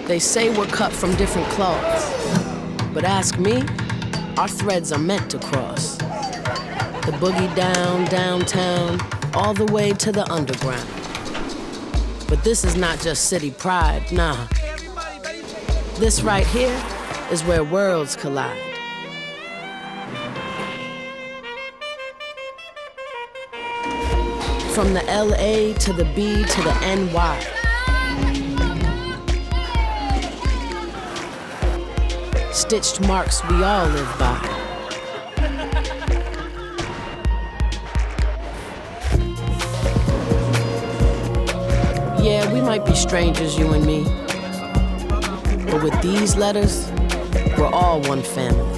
They say we're cut from different cloths, but ask me, our threads are meant to cross. The boogie down, downtown, all the way to the underground. But this is not just city pride, nah. This right here is where worlds collide. From the LA to the B to the NY. Stitched marks we all live by. Yeah, we might be strangers, you and me. But with these letters, we're all one family.